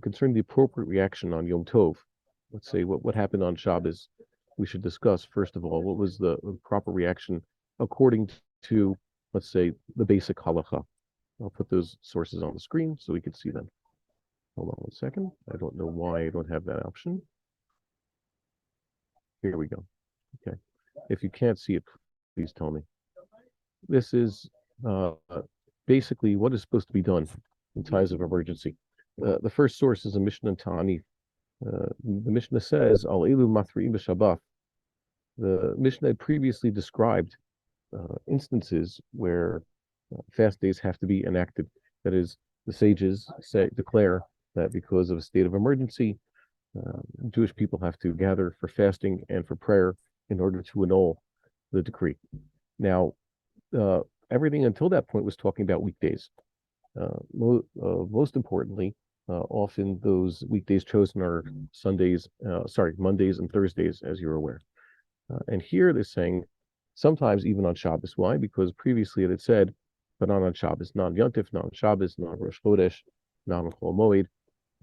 concerning the appropriate reaction on Yom Tov. Let's say what happened on Shabbos. We should discuss first of all what was the proper reaction according to, let's say, the basic halacha. I'll put those sources on the screen so we can see them. Hold on one second. I don't know why I don't have that option. Here we go. Okay. If you can't see it, please tell me. This is basically what is supposed to be done in times of emergency. The first source is a Mishnah and Ta'anif. The Mishnah says, Al elu mathri'im b'Shabbat. The Mishnah had previously described instances where fast days have to be enacted. That is, the sages declare that because of a state of emergency, Jewish people have to gather for fasting and for prayer in order to annul the decree. Now, everything until that point was talking about weekdays. Most importantly, often those weekdays chosen are Mondays and Thursdays, as you're aware. And here they're saying sometimes even on Shabbos. Why? Because previously it had said, but not on Shabbos, not on Yontif, not on Shabbos, not on Rosh Chodesh, not on Chol Moed,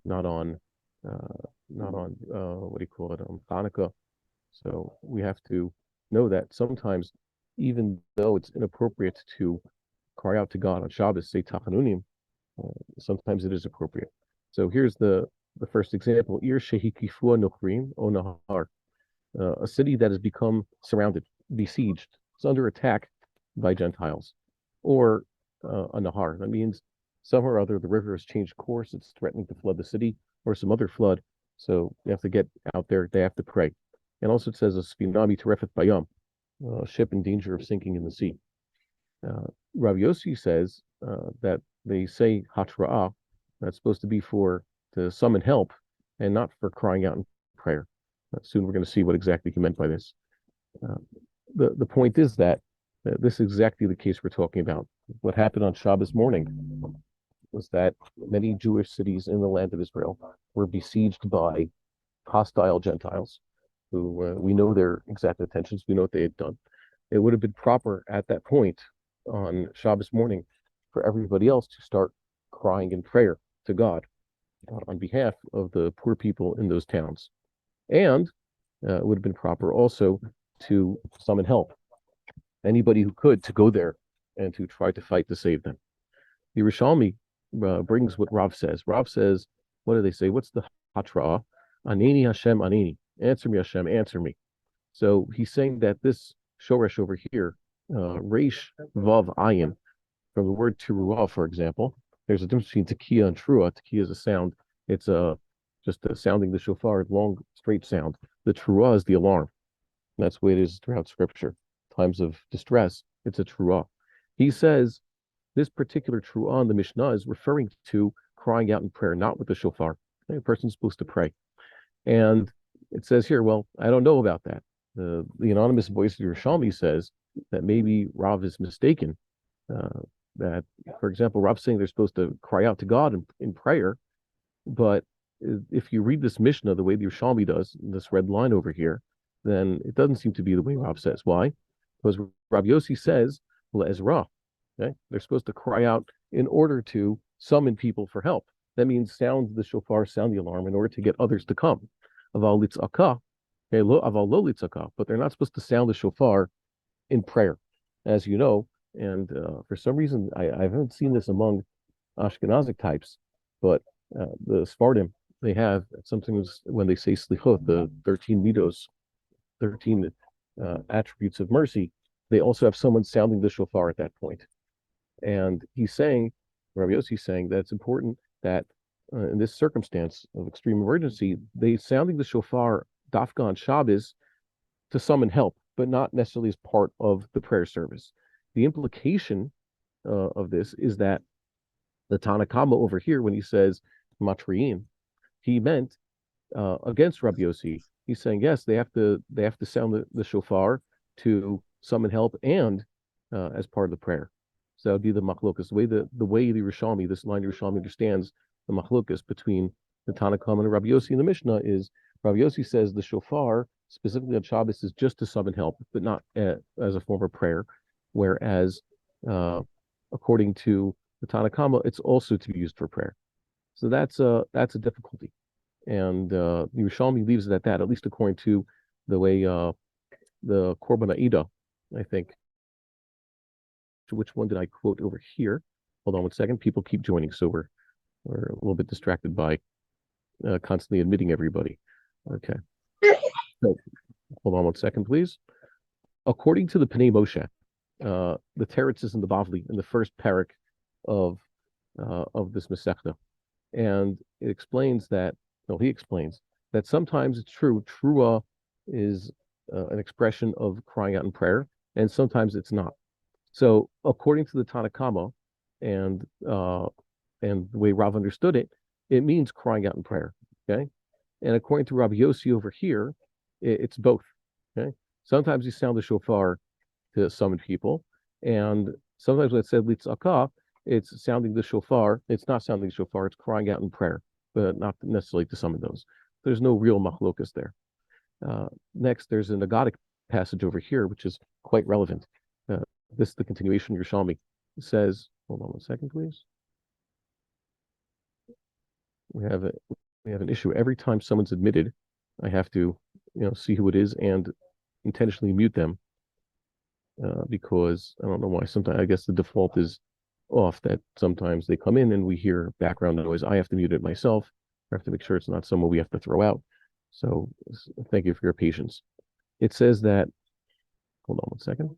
not on what do you call it, on Hanukkah. So we have to know that sometimes, even though it's inappropriate to cry out to God on Shabbos, say Tachanunim, sometimes it is appropriate. So here's the first example: Ir shehikifua nochrim o nahar, a city that has become surrounded, besieged, it's under attack by Gentiles, or a nahar. That means somehow or other the river has changed course; it's threatening to flood the city, or some other flood. So they have to get out there. They have to pray. And also it says a spinami terefet bayam, a ship in danger of sinking in the sea. Rabbi Yossi says that they say hatra'ah, that's supposed to be to summon help and not for crying out in prayer. Soon we're going to see what exactly he meant by this. The point is that this is exactly the case we're talking about. What happened on Shabbos morning was that many Jewish cities in the land of Israel were besieged by hostile Gentiles who we know their exact intentions, we know what they had done. It would have been proper at that point on Shabbos morning for everybody else to start crying in prayer to God on behalf of the poor people in those towns. And it would have been proper also to summon help, anybody who could, to go there and to try to fight to save them. The Yerushalmi brings what Rav says. Rav says, what do they say? What's the hatra? Aneni Hashem, Aneni. Answer me, Hashem, answer me. So he's saying that this shoresh over here, Reish Vav Ayin, from the word teruah, for example, there's a difference between tekiah and trua. Tekiah is a sound. It's just sounding the shofar, long, straight sound. The teruah is the alarm. That's the way it is throughout Scripture. Times of distress, it's a teruah. He says this particular teruah in the Mishnah is referring to crying out in prayer, not with the shofar. A person's supposed to pray. And it says here, well, I don't know about that. The anonymous voice of Yerushalmi says that maybe Rav is mistaken. That, for example, Rav's saying they're supposed to cry out to God in prayer, but if you read this Mishnah the way the Yerushalmi does, this red line over here, then it doesn't seem to be the way Rav says. Why? Because Rabbi Yossi says, Le'ezra, okay? They're supposed to cry out in order to summon people for help. That means sound the shofar, sound the alarm in order to get others to come. Aval litzaka, okay, aval lo litzaka, but they're not supposed to sound the shofar in prayer, as you know. And for some reason, I haven't seen this among Ashkenazic types, but the Sephardim, they have sometimes when they say slichot, the 13 midos, 13 attributes of mercy, they also have someone sounding the shofar at that point. And he's saying, Rabbi Yossi is saying that it's important that in this circumstance of extreme emergency, they sounding the shofar dafka on Shabbos to summon help, but not necessarily as part of the prayer service. The implication of this is that the Tanakama over here, when he says matriim, he meant against Rabbi Yossi. He's saying yes, they have to sound the shofar to summon help and as part of the prayer. So that would be the machlokas. The way the Yerushalmi, this line Yerushalmi understands the machlokas between the Tanakama and Rabbi Yossi in the Mishnah is Rabbi Yossi says the shofar specifically on Shabbos is just to summon help, but not as a form of prayer. Whereas according to the Tanakama, it's also to be used for prayer. So that's a difficulty. And Yerushalmi leaves it at least according to the way the Korban Aida, I think. Which one did I quote over here? Hold on one second. People keep joining, so we're a little bit distracted by constantly admitting everybody. Okay. So, hold on one second, please. According to the Pnei Moshe, the teretz is in the Bavli, in the first parak of this Masechta, and it explains that. No, he explains that sometimes it's true. Trua is an expression of crying out in prayer, and sometimes it's not. So, according to the Tanakhama, and the way Rav understood it, it means crying out in prayer. Okay, and according to Rabbi Yossi over here, it's both. Okay, sometimes you sound the shofar to summon people, and sometimes when it said litzakah, it's sounding the shofar. It's not sounding the shofar. It's crying out in prayer, but not necessarily to summon those. There's no real machlokas there. Next, there's an agadic passage over here, which is quite relevant. This is the continuation of Yerushalmi. It says, hold on one second, please. We have an issue. Every time someone's admitted, I have to, see who it is and intentionally mute them because I don't know why. Sometimes I guess the default is off that sometimes they come in and we hear background noise. I have to mute it myself. I have to make sure it's not someone we have to throw out. So thank you for your patience. It says that, hold on one second.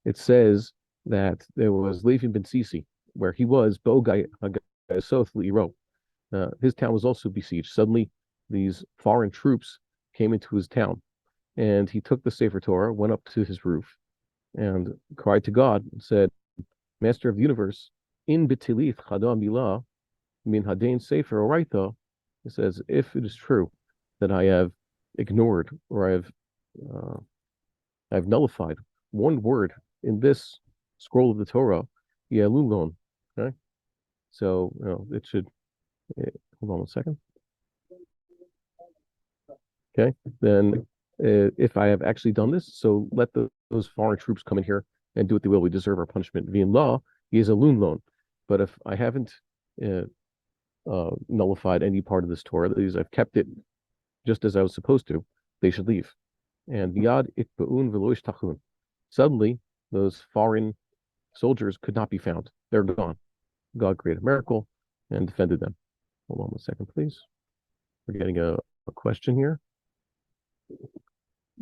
It says that there was Levi ben Sisi, where he was, his town was also besieged. Suddenly, these foreign troops came into his town, and he took the Sefer Torah, went up to his roof, and cried to God and said, Master of the universe, in betilith chada milah min hadain Sefer Oraita, it says, if it is true that I have ignored or I've nullified one word in this scroll of the Torah, Yalulon. Okay, so it should. Hold on one second. Okay, then if I have actually done this, so let those foreign troops come in here and do what they will. We deserve our punishment. V'in law, he is a loon. But if I haven't nullified any part of this Torah, that is, I've kept it just as I was supposed to, they should leave. And Yad itba'un v'lo ishtachun. Suddenly, those foreign soldiers could not be found. They're gone. God created a miracle and defended them. Hold on one second, please. We're getting a question here.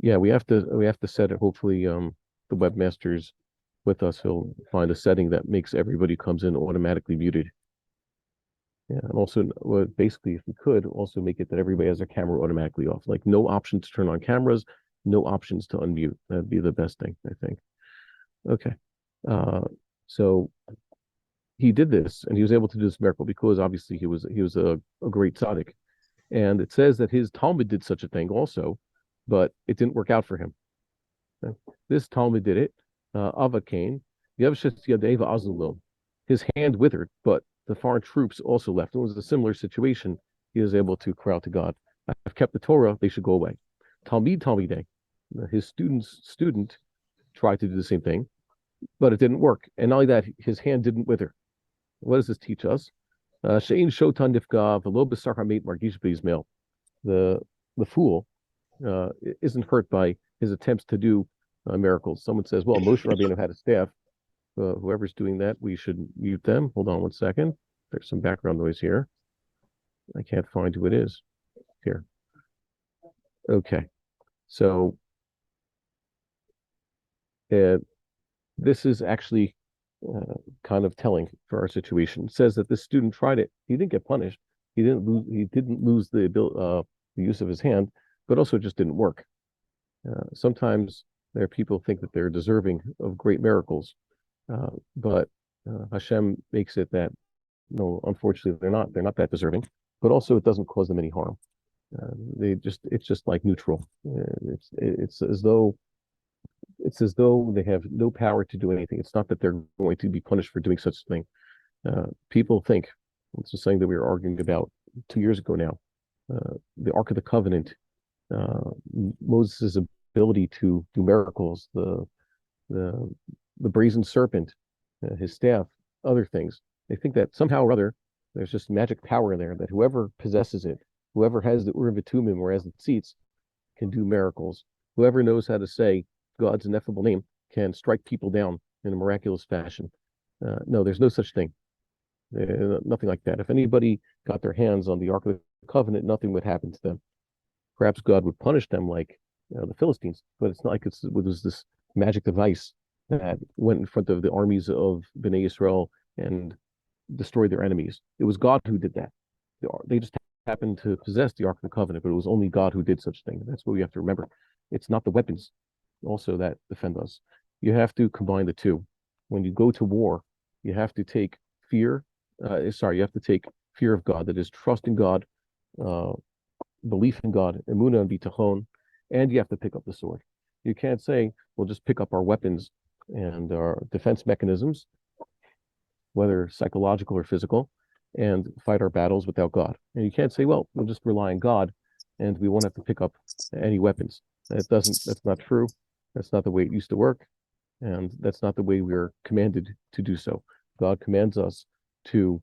Yeah, we have to set it. Hopefully, the webmaster's with us. He'll find a setting that makes everybody comes in automatically muted. Yeah, and also, basically, if we could, also make it that everybody has their camera automatically off. Like no option to turn on cameras, no options to unmute. That'd be the best thing, I think. Okay. So he did this, and he was able to do this miracle because obviously he was a great tzaddik. And it says that his Talmud did such a thing also, but it didn't work out for him. Okay. This Talmud did it. Ava Cain, his hand withered, but the foreign troops also left. It was a similar situation. He was able to cry out to God, I've kept the Torah, they should go away. Talmideh, his student tried to do the same thing, but it didn't work. And not only that, his hand didn't wither. What does this teach us? She'in shotan nifga v'lo b'sar hamet margish b'izmael. The fool isn't hurt by his attempts to do miracles. Someone says, well, Moshe Rabbeinu had a staff. Whoever's doing that, we should mute them. Hold on one second. There's some background noise here. I can't find who it is. Here. Okay. So this is actually kind of telling for our situation. It says that this student tried it. He didn't get punished. He didn't lose the use of his hand, but also it just didn't work. Sometimes there are people who think that they're deserving of great miracles, but Hashem makes it that no, unfortunately they're not that deserving. But also it doesn't cause them any harm. It's just like neutral. It's as though they have no power to do anything. It's not that they're going to be punished for doing such a thing. People think, this is something that we were arguing about 2 years ago now, the Ark of the Covenant, Moses' ability to do miracles, the brazen serpent, his staff, other things. They think that somehow or other There's just magic power in there that whoever possesses it, whoever has the Urim Vitumim, or has the seats, can do miracles. Whoever knows how to say God's ineffable name can strike people down in a miraculous fashion. No, there's no such thing. Nothing like that. If anybody got their hands on the Ark of the Covenant, nothing would happen to them. Perhaps God would punish them like the Philistines, but it's not like it was this magic device that went in front of the armies of Bnei Israel and destroyed their enemies. It was God who did that. They just happened to possess the Ark of the Covenant, but it was only God who did such a thing. That's what we have to remember. It's not the weapons also that defend us. You have to combine the two. When you go to war, you have to take fear. You have to take fear of God, that is trust in God, belief in God, emunah and bitachon, and you have to pick up the sword. You can't say, we'll just pick up our weapons and our defense mechanisms, whether psychological or physical, and fight our battles without God. And you can't say, well, we'll just rely on God and we won't have to pick up any weapons. That's not true. That's not the way it used to work. And that's not the way we're commanded to do so. God commands us to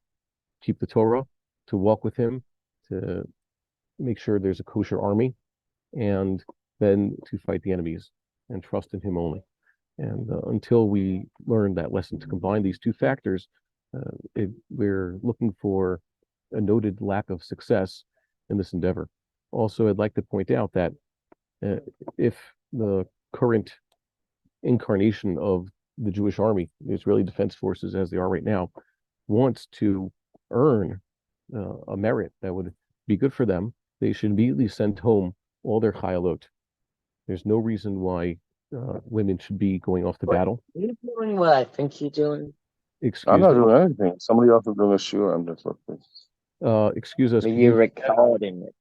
keep the Torah, to walk with him, to make sure there's a kosher army, and then to fight the enemies and trust in him only. And until we learn that lesson to combine these two factors, we're looking for a noted lack of success in this endeavor. Also, I'd like to point out that if the current incarnation of the Jewish army, the Israeli Defense Forces as they are right now, wants to earn a merit that would be good for them, they should immediately send home all their chayalot. There's no reason why women should be going off to battle. You're doing what I think you're doing. I'm not Me. doing anything. Somebody else is doing a shoe. I'm just looking. Excuse us. You're recording it.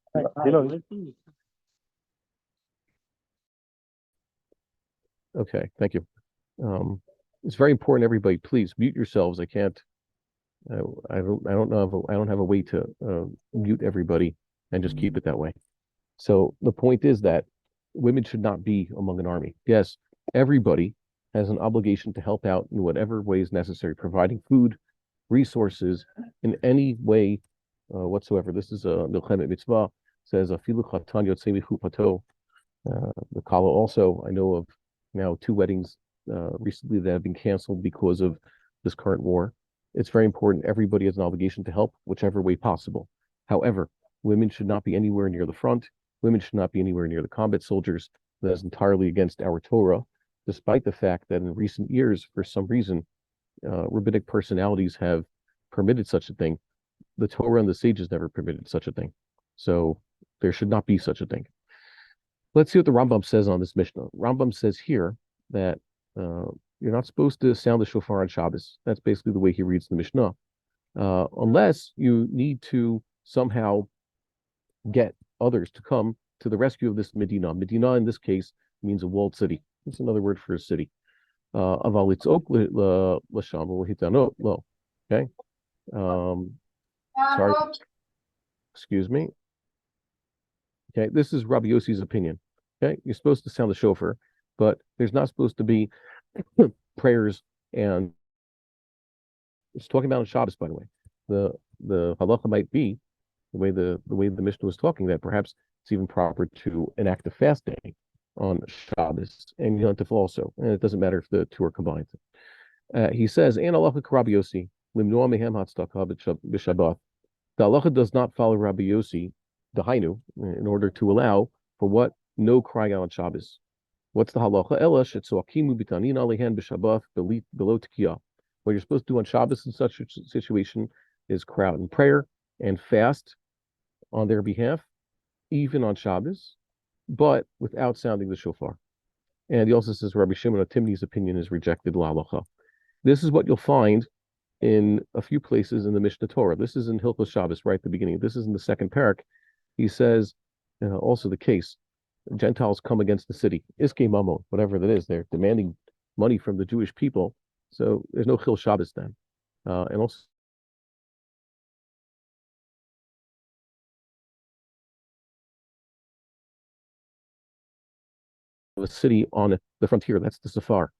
Okay, thank you. It's very important, everybody, please mute yourselves. I can't. I don't have a way to mute everybody and just keep it that way. So the point is that women should not be among an army. Yes, everybody has an obligation to help out in whatever way is necessary, providing food, resources in any way whatsoever. This is a Milchemet Mitzvah, says afilu chatan yotzei michupato. The Kala also, I know of now 2 weddings recently that have been canceled because of this current war. It's very important. Everybody has an obligation to help whichever way possible. However, women should not be anywhere near the front. Women should not be anywhere near the combat soldiers. That is entirely against our Torah, despite the fact that in recent years, for some reason, rabbinic personalities have permitted such a thing. The Torah and the sages never permitted such a thing. So there should not be such a thing. Let's see what the Rambam says on this Mishnah. Rambam says here that you're not supposed to sound the shofar on Shabbos. That's basically the way he reads the Mishnah. Unless you need to somehow get others to come to the rescue of this Medina. Medina, in this case, means a walled city. It's another word for a city. Okay? Sorry. Excuse me. Okay, this is Rabbi Yossi's opinion. Okay, you're supposed to sound the shofar, but there's not supposed to be prayers, and it's talking about on Shabbos, by the way. The halacha might be the way the Mishnah was talking, that perhaps it's even proper to enact a fasting on Shabbos and Yom Tov also, and it doesn't matter if the two are combined. He says, "Ein halacha Rabbi Yossi limnoa mehem hatzdaka b'Shabbat." The halacha does not follow Rabbi Yossi, the Hainu, in order to allow for what? No crying out on Shabbos. What's the halacha? Ela shetzoakimu bitanin alehen b'Shabbat below tikiyah. What you're supposed to do on Shabbos in such a situation is cry out in prayer and fast on their behalf, even on Shabbos, but without sounding the shofar. And he also says Rabbi Shimon Timni's opinion is rejected l'halacha. This is what you'll find in a few places in the Mishnah Torah. This is in Hilchos Shabbos, right at the beginning. This is in the second parak. He says, also the case, Gentiles come against the city, Iske Mamon, whatever that is, they're demanding money from the Jewish people. So there's no Chil Shabbos then. And also the city on the frontier, that's the Safar.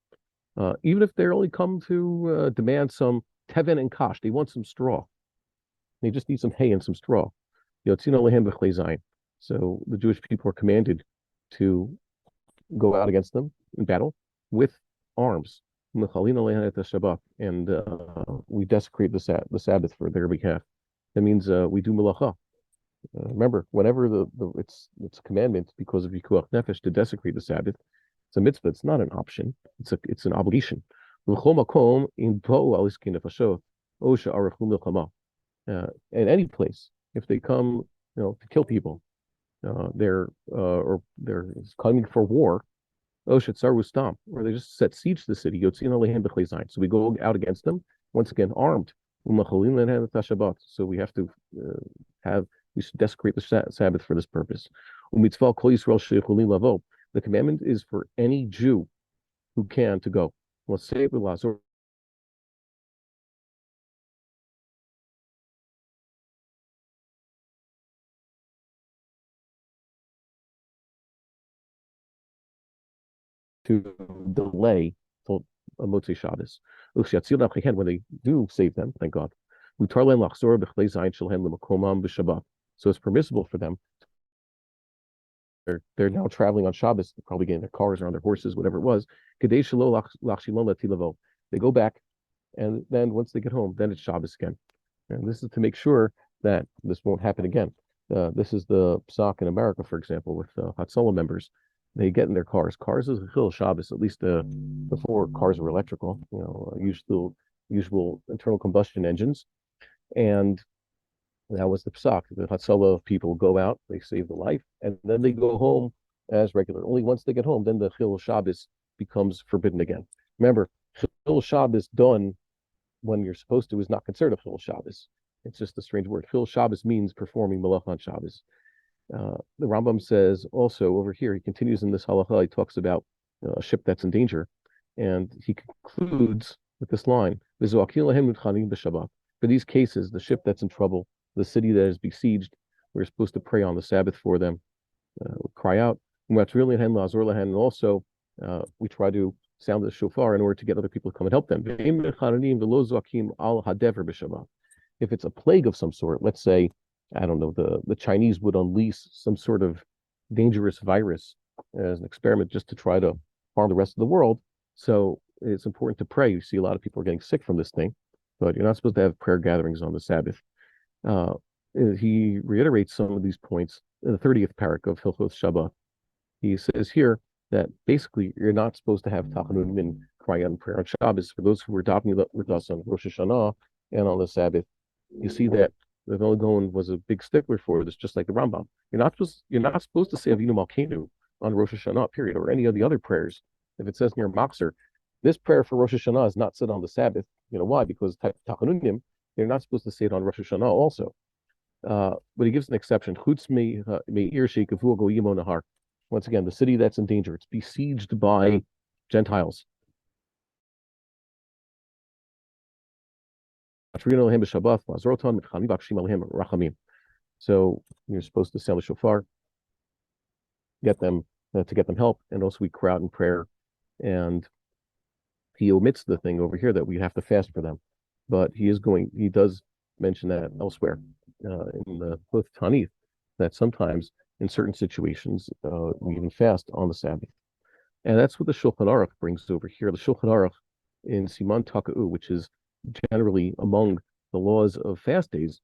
Even if they're only come to demand some Teven and Kash, they want some straw. They just need some hay and some straw. Yotzino lehem b'chlei zayin. So the Jewish people are commanded to go out against them in battle with arms. Shabbat, and we desecrate the Sabbath for their behalf. That means we do malacha. Remember, whenever it's a commandment because of Yikuach Nefesh to desecrate the Sabbath, it's a mitzvah. It's not an option. It's an obligation. In any place, if they come, to kill people, they're coming for war, or they just set siege to the city. So we go out against them once again armed. So we have to we should desecrate the Sabbath for this purpose. The commandment is for any Jew who can to go. Let's say to delay till Motzei Shabbos. When they do save them, thank God. So it's permissible for them. They're now traveling on Shabbos, probably getting their cars or on their horses, whatever it was. They go back, and then once they get home, then it's Shabbos again. And this is to make sure that this won't happen again. This is the psak in America, for example, with Hatzalah members. They get in their cars. Cars is a Chil Shabbos, at least before cars were electrical, usual internal combustion engines. And that was the psak. The Hatzalah people go out, they save the life, and then they go home as regular. Only once they get home, then the Chil Shabbos becomes forbidden again. Remember, Chil Shabbos done when you're supposed to is not considered a Chil Shabbos. It's just a strange word. Chil Shabbos means performing Malach on Shabbos. The Rambam says also over here, he continues in this halacha, he talks about a ship that's in danger, and he concludes with this line, for these cases, the ship that's in trouble, the city that is besieged, we're supposed to pray on the Sabbath for them, cry out, and also we try to sound the shofar in order to get other people to come and help them. If it's a plague of some sort, let's say, I don't know, the Chinese would unleash some sort of dangerous virus as an experiment just to try to harm the rest of the world. So it's important to pray. You see a lot of people are getting sick from this thing, but you're not supposed to have prayer gatherings on the Sabbath. He reiterates some of these points in the 30th parak of Hilchos Shabbat. He says here that basically you're not supposed to have Tachanunim and cry out in prayer on Shabbos. For those who were adopting with us on Rosh Hashanah and on the Sabbath, you see that the Vilna Gaon was a big stickler for this, just like the Rambam. You're not supposed to say Avinu Malkeinu on Rosh Hashanah, period, or any of the other prayers. If it says near Machzor, this prayer for Rosh Hashanah is not said on the Sabbath. You know why? Because Tachanunim, you're not supposed to say it on Rosh Hashanah also. But he gives an exception. Once again, the city that's in danger, it's besieged by Gentiles. So you're supposed to sound the shofar, get them to get them help, and also we cry out in prayer. And he omits the thing over here that we have to fast for them, but he does mention that elsewhere in the both Tanith, that sometimes in certain situations we even fast on the Sabbath. And that's what the Shulchan Aruch brings over here. The Shulchan Aruch in Siman Taka'u, which is generally among the laws of fast days,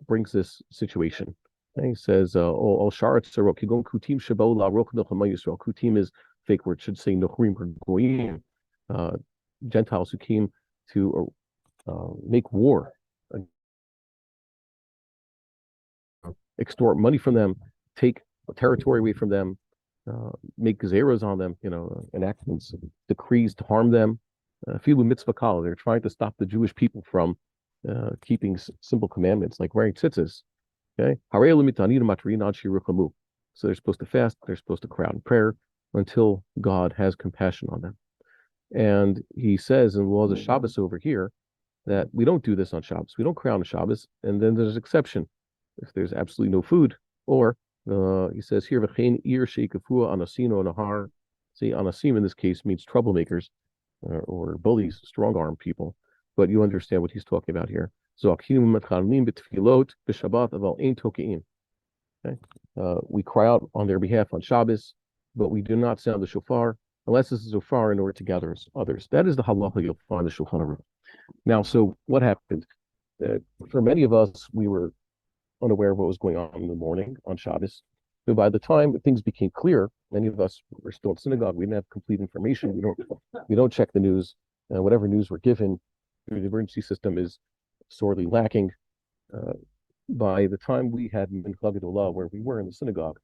brings this situation. And he says, "All sharetz are kigon kutim shabo la roch milchama Yisrael." Kutim is fake word; should say nochrim or goyim, Gentiles who came to make war, extort money from them, take territory away from them, make gezeros on them, enactments, decrees to harm them. Filu mitzvah kala, they're trying to stop the Jewish people from keeping simple commandments like wearing tzitzis. Okay, so they're supposed to fast, they're supposed to cry out in prayer until God has compassion on them. And he says in the laws of Shabbos over here that we don't do this on Shabbos. We don't cry out on Shabbos, and then there's an exception if there's absolutely no food, or he says here, see, anasim in this case means troublemakers or bullies, strong-arm people. But you understand what he's talking about here. We cry out on their behalf on Shabbos, but we do not sound the shofar unless this is a shofar in order to gather others. That is the halacha you'll find the Shulchan Aruch. Now, so what happened? For many of us, we were unaware of what was going on in the morning on Shabbos. So by the time things became clear, many of us were still in synagogue. We didn't have complete information. We don't check the news. Whatever news we're given through the emergency system is sorely lacking. By the time we had Mincha Gedolah, where we were in the synagogue,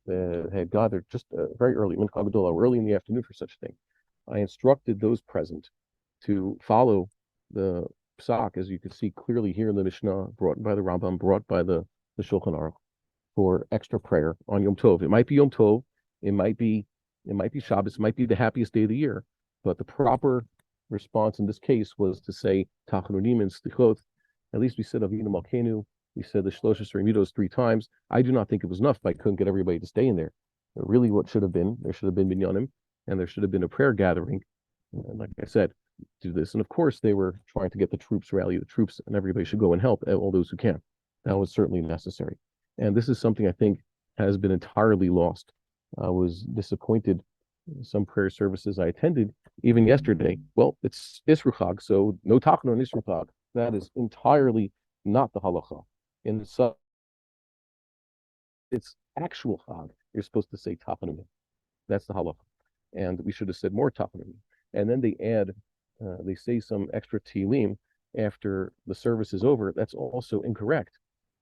had gathered just very early, Mincha Gedolah, early in the afternoon for such a thing. I instructed those present to follow the psak, as you can see clearly here in the Mishnah, brought by the Rambam, brought by the Shulchan Aruch, for extra prayer on Yom Tov. It might be Yom Tov, it might be Shabbos, it might be the happiest day of the year, but the proper response in this case was to say Tachanunim and Slichot. At least we said Avinu Malkeinu, we said the Shloshes Midos 3 times. I do not think it was enough, but I couldn't get everybody to stay in there. But really what should have been, there should have been minyanim, and there should have been a prayer gathering. And like I said, do this. And of course they were trying to get the troops, rally the troops, and everybody should go and help, all those who can. That was certainly necessary. And this is something I think has been entirely lost. I was disappointed in some prayer services I attended, even yesterday. Well, it's Isru Chag, so no talking on Isru Chag. That is entirely not the halacha. It's actual Chag. You're supposed to say Tachanunim. That's the halacha. And we should have said more Tachanunim. And then they add, they say some extra Tehillim after the service is over. That's also incorrect.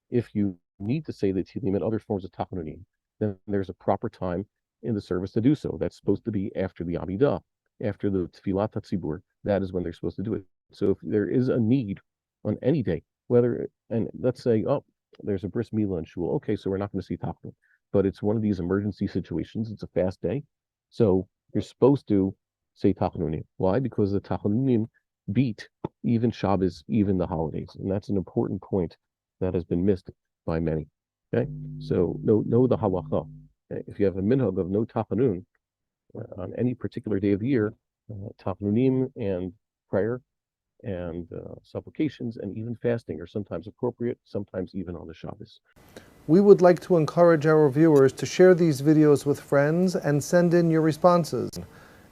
If you need to say the Tehillim and other forms of Tachanunim, then there's a proper time in the service to do so. That's supposed to be after the Amidah, after the Tfilat HaTzibur. That is when they're supposed to do it. So if there is a need on any day, whether, and let's say, oh, there's a bris milah in shul. Okay, so we're not going to see Tachanunim. But it's one of these emergency situations. It's a fast day. So you're supposed to say Tachanunim. Why? Because the Tachanunim beat even Shabbos, even the holidays. And that's an important point that has been missed by many. Okay, so know the halacha. If you have a minhag of no Tachanun on any particular day of the year, Tachanunim and prayer and supplications and even fasting are sometimes appropriate, sometimes even on the Shabbos. We would like to encourage our viewers to share these videos with friends and send in your responses.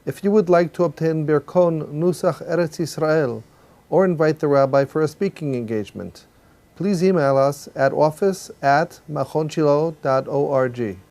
If you would like to obtain Birkon Nusach Eretz Yisrael or invite the rabbi for a speaking engagement, please email us at office@machonshilo.org.